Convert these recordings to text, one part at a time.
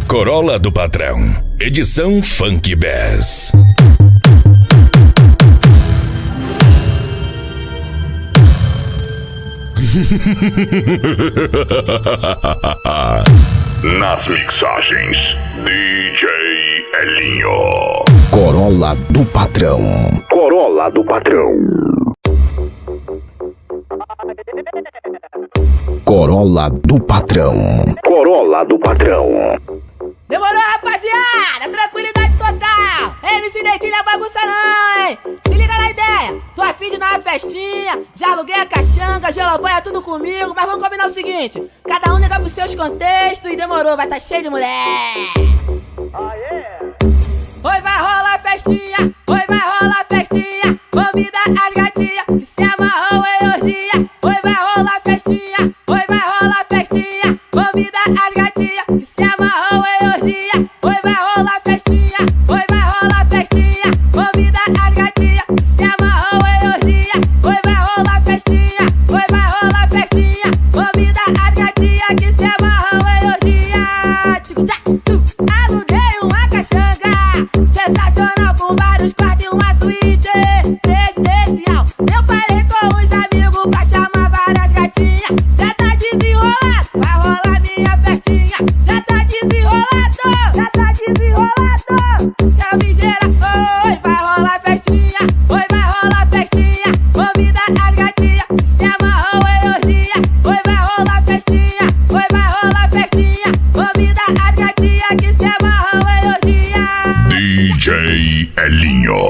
Corolla do Patrão, edição Funk Bass. Nas mixagens, DJ Elinho. Corolla do Patrão. Corolla do Patrão. Corolla do Patrão. Corolla do Patrão. Demorou, rapaziada, tranquilidade total. MC Dentinho não bagunça não, hein? Se liga na ideia, tô afim de dar uma festinha. Já aluguei a caixanga, gelobanha, tudo comigo. Mas vamos combinar o seguinte: cada um nega pros seus contextos. E demorou, vai tá cheio de mulher. Oi, vai rolar festinha, oi, vai rolar festinha. Convida as gatinhas que se amarrou em orgia. Oi, vai rolar festinha, oi, vai rolar festinha. Convida as gatinhas que se amarrou em orgia. Oi, vai rolar festinha, oi, vai rolar festinha. Convida as gatinhas que se amarrou em orgia. Oi, vai rolar festinha, oi, vai rolar festinha. Convida as gatinhas que se amarrou em orgia. Aluguei uma caixanga sensacional com vários quartos e uma suíte presidencial. Eu falei com os amigos pra chamar várias gatinhas. Já tá desenrolado, vai rolar minha festinha. Já tá desenrolado, já tá desenrolado. Quero vigeira, oi, vai rolar festinha. Oi, vai rolar festinha. Convida as gatinhas que se amarrou em orgia. Oi, vai rolar festinha. Oi, vai rolar festinha. Convida as gatinhas que se amarrou em orgia. DJ Elinho.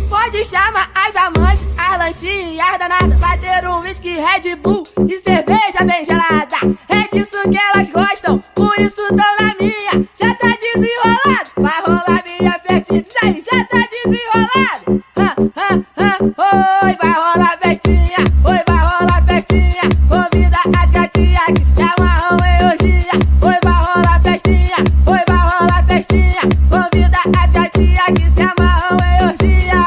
Pode chamar as amantes, as lanchinhas, as danadas. Bater um whisky, Red Bull e cerveja bem gelada. É disso que elas gostam, por isso tão na minha. Já tá desenrolado, vai rolar minha festinha. Isso aí, já tá desenrolado. Oi, vai rolar festinha. Oi, vai rolar festinha. Convida as gatinhas que se amarram em orgia. Oi, vai rolar festinha. Oi, vai rolar festinha. Convida as gatinhas que se amarram em orgia.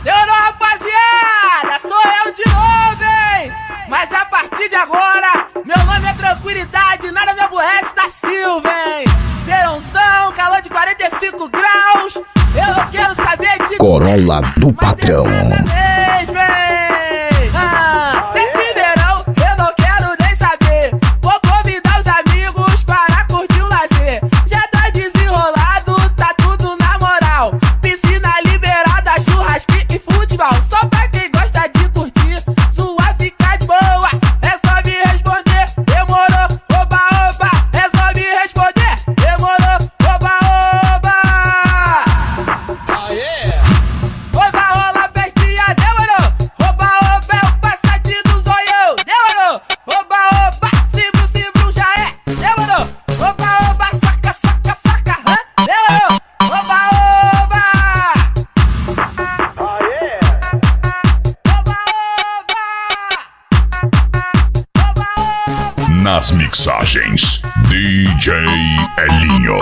Demorou, rapaziada, sou eu de novo, hein? Mas a partir de agora, meu nome é tranquilidade, nada me aborrece da Silva, hein? Verãozão, calor de 45 graus, eu não quero saber de Corolla do Patrão. mesmo, hein? Nesse verão, eu não quero nem saber. Vou convidar os amigos para curtir o lazer. Já tá desenrolado, tá tudo na moral. Piscina liberada, churrasquinho e futebol. Só pra quem gosta de curtir, sua fica de boa. É só me responder, demorou, oba, oba. É só me responder, demorou, oba, oba. Oi, vai rolar festinha, demorou. Oba, oba, é o passadinho do zoião. Demorou, oba, oba, cibro, já é. Demorou, oba, oba, saca, saca, saca, demorou, oba, oba. Oba, oba. Nas mixagens, DJ Elinho.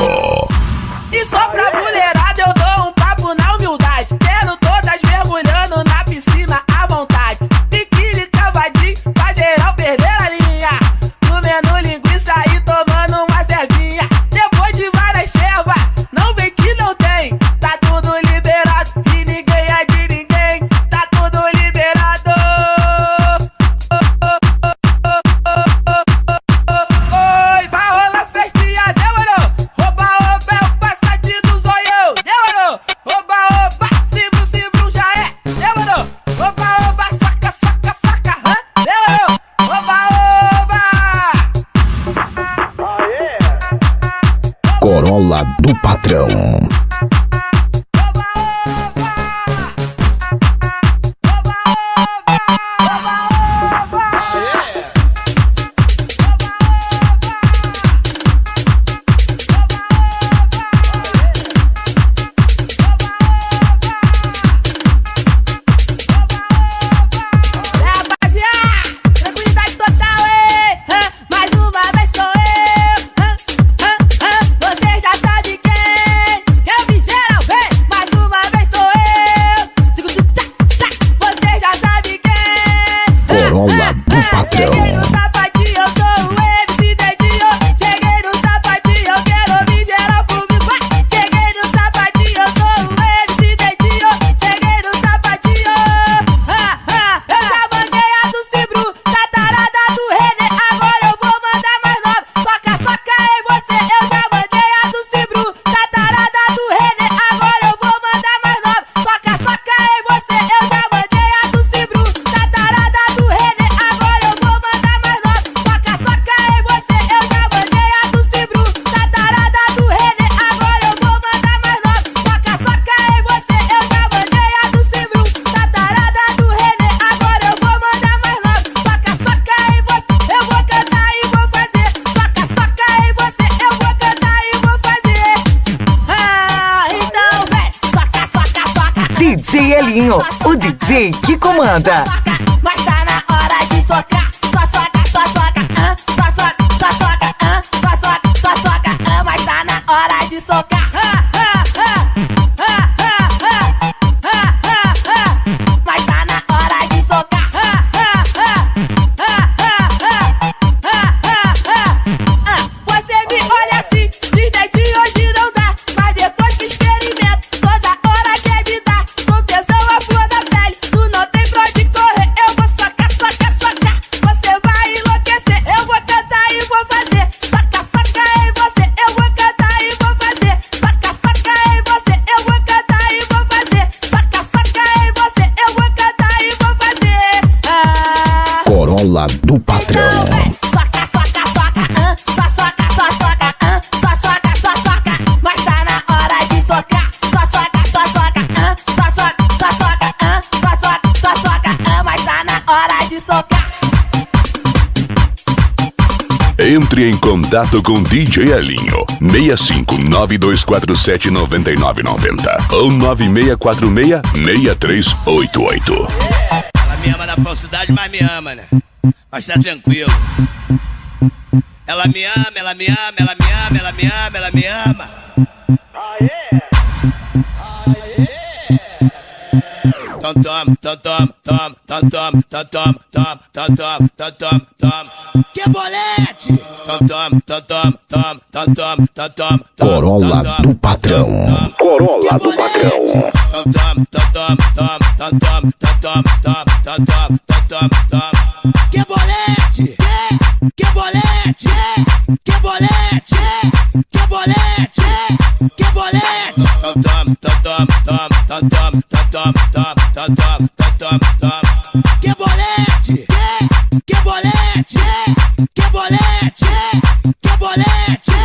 E só pra mulherada eu dou um papo na humildade. Quero todas mergulhando na piscina à vontade. Biquíni cavadinho, pra geral perder a linha. Comendo linguiça e tomando uma cervinha. Depois de várias servas, não vem que não tem. Tá tudo liberado e ninguém é de ninguém. Tá tudo liberado. Oi, vai rolar festinha, demorou. Oba, oba, é o passadinho do zoião. Demorou, oba, oba, cibro, já é. Demorou, oba, oba, saca, saca, saca, demorou, oba, oba. Corolla do Patrão. você eu já mandei a do Cibru, da tarada do Renê, agora eu vou mandar mais nova. Soca, soca em você, eu já mandei a do Cibru, da tarada do Renê, agora eu vou mandar mais nova. Soca, soca em você, eu já mandei a do Cibru, da tarada do Renê, agora eu vou mandar mais nova. Soca, soca em você, eu já mandei a do Cibru, da tarada do Renê, agora eu vou mandar mais nova. Soca, soca em você, eu vou cantar e vou fazer. Soca, soca em você, eu vou cantar e vou fazer. Ah, então vem, soca, soca, soca. DJ Elinho, o DJ que comanda. Mas tá na hora de socar. Só soca, só soca, só soca, só soca, só soca, só soca, mas tá na hora de socar. Mas tá na hora de socar. Você me olha assim, diz dente hoje não dá, mas depois que experimento, toda hora quer me dar. Com tesão a flor da pele, tu não tem pra onde correr. Eu vou socar, socar, socar, você vai enlouquecer. Eu vou cantar e vou fazer. Soca, soca em você, eu vou cantar e vou fazer. Soca, soca em você, eu vou cantar e vou fazer. Soca, soca em você, eu vou cantar e vou fazer. Corolla do Patrão. Soca, soca, soca, só soca, só soca, só soca, só soca, mas tá na hora de socar. Só soca, só soca, só soca, só soca, só soca, só soca, mas tá na hora de socar. Entre em contato com DJ Elinho 6592479990 ou 96466388. Ela me ama na falsidade, mas me ama, né? Mas tá tranquilo. Ela me ama, ela me ama, ela me ama, ela me ama, ela me ama. Tom, tom, tom, tom, tom, tom, tom, tom, tom, tom, tom, tom, tom, tom. Que bolete! Tom, tom, tom, tom, tom, tom, tom, tom, tom. Corolla do Patrão. Corolla do Patrão. Tom, tom, tom, tom, tom, tom, tom, tom, tom, tom, tom, tom, tom, tom. Que bolete! Que bolete! Que bolete! Que bolete! Que bolete! Tom, tom, tom, tom, tom, tom, tom, tom, tom, tom, tom, tom, tom. Que bolete! Que bolete! Que bolete! Que bolete!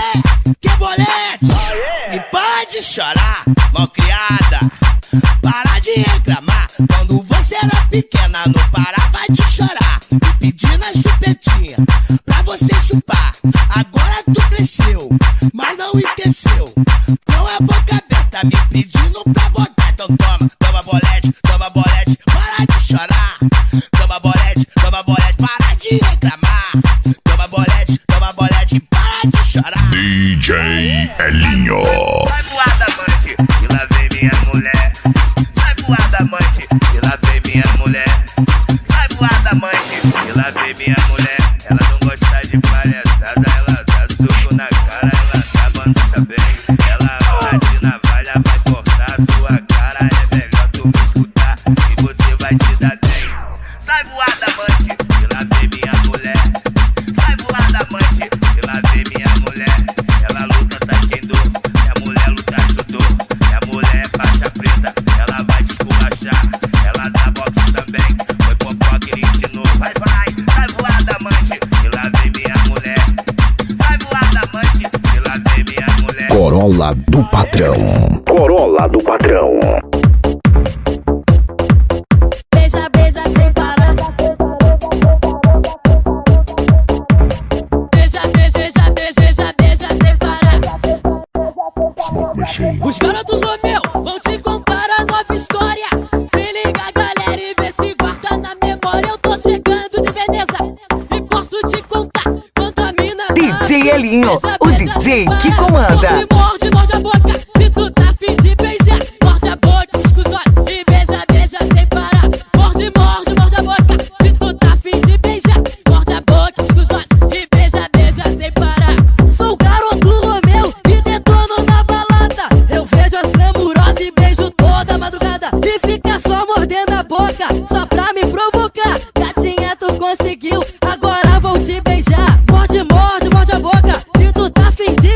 Que bolete! E pode chorar, malcriada. Para de reclamar. Quando você era pequena, não parava de chorar. Me pedindo a chupetinha pra você chupar. Agora tu cresceu, mas não esqueceu. Com a boca aberta, me pedindo pra botar. Então toma, toma bolete, para de chorar. Toma bolete, para de reclamar. Toma bolete, para de chorar. DJ Elinho. Sai voada, amante, e lá vem minha mulher. Sai voada, amante, e lá vem minha mulher. Sai voada, amante, e lá vem minha mulher. Ela não gosta de palhaçada, ela dá soco na cara, ela tá banda também. Ela vai de navalha, vai cortar a sua cara. É melhor tu me escutar e você vai se dar bem. Sai voada, amante, e lá vem minha mulher. Sai voada, amante, e lá vem minha mulher. Ela luta, tá quem dor. Minha mulher luta judô. Minha mulher é faixa preta, ela vai te esculachar. Ela dá boxe também, foi popó que lhe ensinou. Vai, vai, sai voada, amante, e lá vem minha mulher. Sai voada, amante, e lá vem minha mulher. Corolla do Patrão. Corolla do Patrão. Beija, beija sem parar. Beija, beija, beija, beija sem parar. Os garotos Romeu vão te contar a nova história. Se liga, galera, e vê se guarda na memória. Eu tô chegando de Veneza e posso te contar quando a mina DJ Elinho, o DJ que comanda. Morde, morde a boca, se tu tá afim de beijar. Morde a boca, escusóis, e beija, beija sem parar. Morde, morde, morde a boca, se tu tá afim de beijar. Morde a boca, escusóis, e beija, beija sem parar. Sou o garoto Romeu e detono na balada. Eu vejo as glamurosas e beijo toda madrugada. E fica só mordendo a boca, só pra me provocar. Gatinha, tu conseguiu, agora vou te beijar. Morde, morde, morde a boca, se tu tá afim de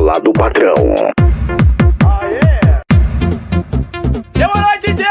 Corolla do Patrão. Demorou, DJ!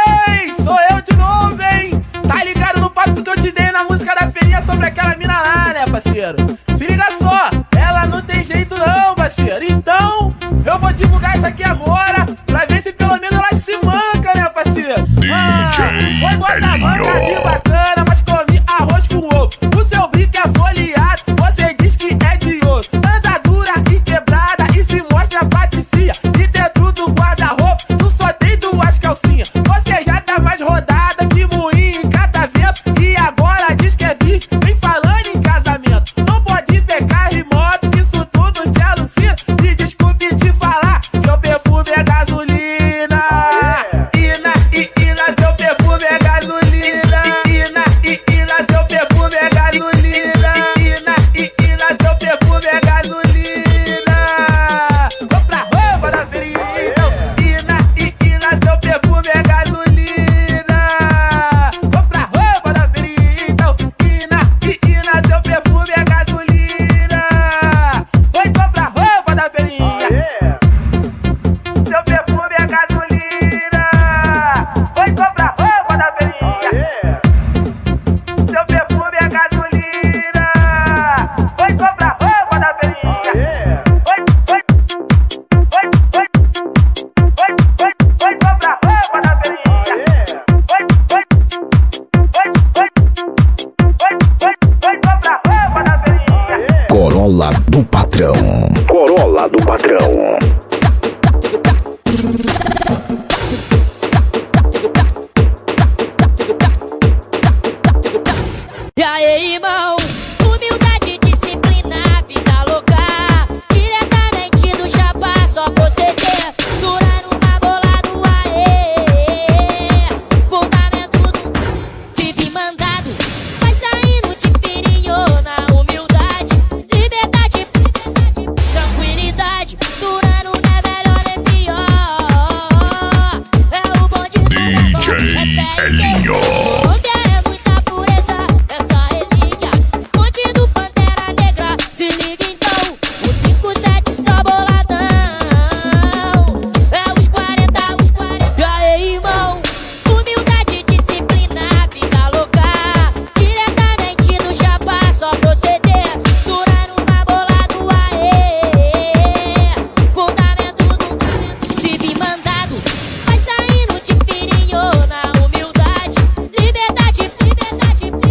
Sou eu de novo, hein? Tá ligado no papo que eu te dei na música da feirinha sobre aquela mina lá, né, parceiro? Se liga só, ela não tem jeito não, parceiro. Então, eu vou divulgar isso aqui agora, pra ver se pelo menos ela se manca, né, parceiro? DJ Foi botar Elinho. manca de bacana, mas comi arroz com ovo. O seu brinco é folheado, você diz que é de osso. Anda dura e quebrada e se mostra patricia. E dentro do guarda-roupa, tu só tem duas calcinhas. Você já tá mais rodada que moinho em catavento. E agora diz que é visto, vem falando em casamento. Não pode ver carro e moto, que isso tudo te alucina. Me desculpe te falar, seu perfume é gasolina. Ina, seu perfume é gasolina. Ina, seu perfume é gasolina. Ina, seu perfume é gasolina. Compra roupa da feirinha, então. Ina, seu perfume é gasolina. Compra roupa da feirinha, então. Ina, seu perfume é gasolina. Oi, compra roupa da feirinha. Seu perfume é gasolina. Oi, compra roupa da feirinha. Seu perfume é gasolina. Oi, compra roupa da feirinha. Oi, compra roupa da feirinha. Compra roupa da feirinha. Corolla do Patrão. Corolla do Patrão. E aí, irmão? Humildade, disciplina, vida louca. Diretamente do chapa, só proceder. Durar numa bola do aê. Fundamento do se vir mandado. Vai saindo de pirinho na humildade. Liberdade, tranquilidade. Durando não é melhor nem pior. É o bonde do DJ Elinho. Onde é muita pureza, essa relíquia. Monte do Pantera Negra, se liga então. O 57 só boladão. É os 40. E aí, irmão? Humildade, disciplina, vida louca. Diretamente do chapa, só proceder. Durar numa bola do aê. Fundamento do se vir mandado. Vai saindo de pirinho na humildade. Liberdade,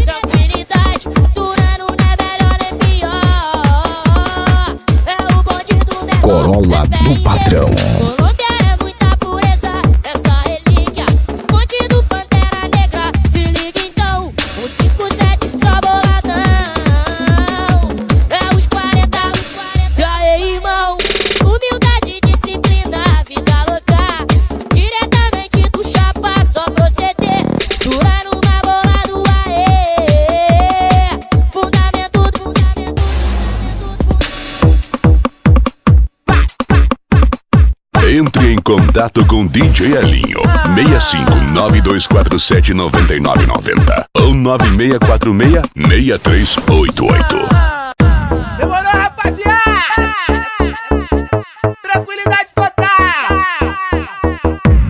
tranquilidade. Durando não é melhor nem pior. É o bonde do menor. Corolla do Patrão. Colômbia é muita pureza, essa relíquia. Monte do Pantera Negra, se liga então. O 57 só boladão. É os 40. E aí, irmão? Humildade, disciplina, vida louca. Diretamente do chapa, só proceder. Durar numa bola do aê. Fundamento do Entre em contato com DJ Elinho. 6592479990 ou 96466388. Demorou, rapaziada? Tranquilidade total.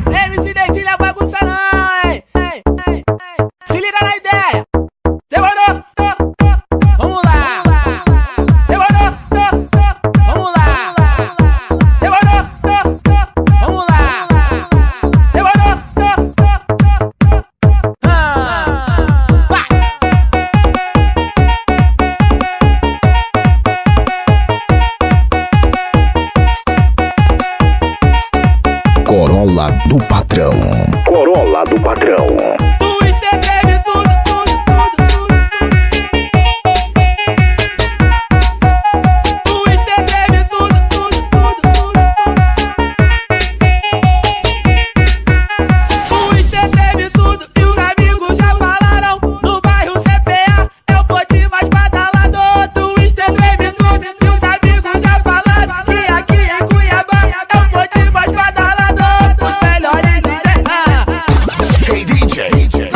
MC Dedinho é bagunça não, hein? Se liga na ideia. Demorou? Vamos lá. Demorou? Vamos lá. Demorou? Vamos lá. Demorou? Vai. Corolla do Patrão. Corolla do Patrão. Twister treme tudo. Twister treme tudo. Twister treme tudo. E os amigos já falaram. No bairro CPA é o ponte mais badalado. Twister treme tudo. E os amigos já falaram. Que aqui é Cuiabá é o ponte mais badalado. Os melhores DJs. Hey DJ.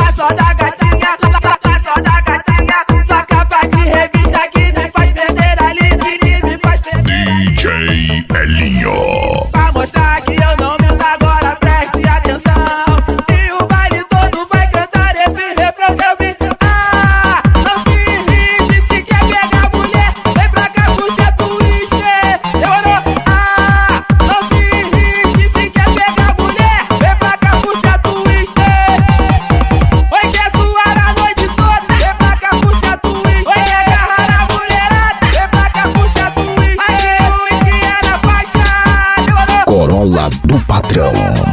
patrão.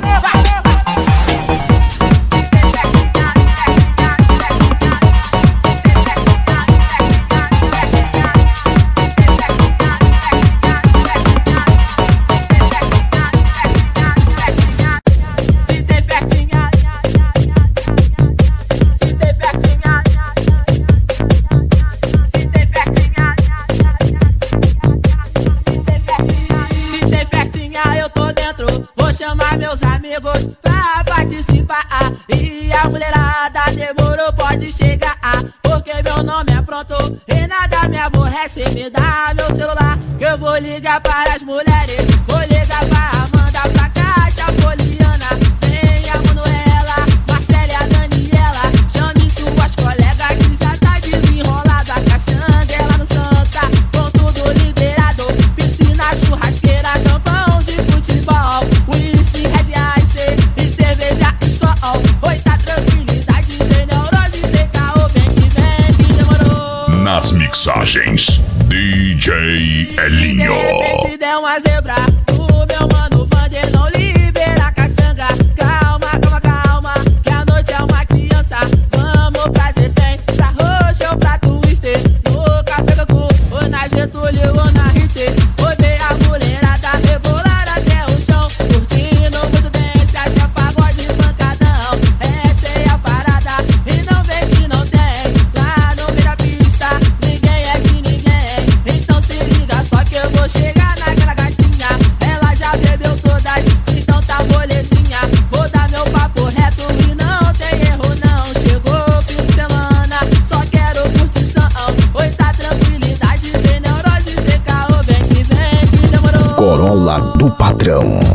Chamar meus amigos pra participar. E a mulherada demorou, pode chegar. Porque meu nome é pronto e nada me aborrece. Me dá meu celular que eu vou ligar para as mulheres. Vou ligar pra Amanda, pra Cátia, Poliana. Tem a Manuela, Marcela e a Daniela. Chame suas colegas que já tá desenrolada. Caxanguela no Santa, com tudo liberado. Piscina, churrasqueira, campão de futebol. Red Ice e cerveja Skol. Oi, tá tranquilidade, sem neurose, sem caô. Vem que demorou. Nas mixagens, DJ Elinho. De repente deu uma zebra. O meu mano Vander não libera a caxanga. Calma, calma, calma, que a noite é uma criança. Vamos prazer sem pra roxo ou pra twister. No café Cacu, ou na Getúlio ou na Hit. Oi, ver a mulherada rebolar até o chão. Curtindo muito bem, se acha pagode pancadão. Essa é a parada e não vem que não tem. Lá no meio da pista, ninguém é de ninguém. Então se liga, só que eu vou chegar naquela gatinha. Ela já bebeu todas, então tá molezinha. Vou dar meu papo reto e não tem erro não. Chegou o fim de semana, só quero curtição. Oi, tá tranquilidade, sem neurose, sem caô. Vem que demorou. Corolla do patrão.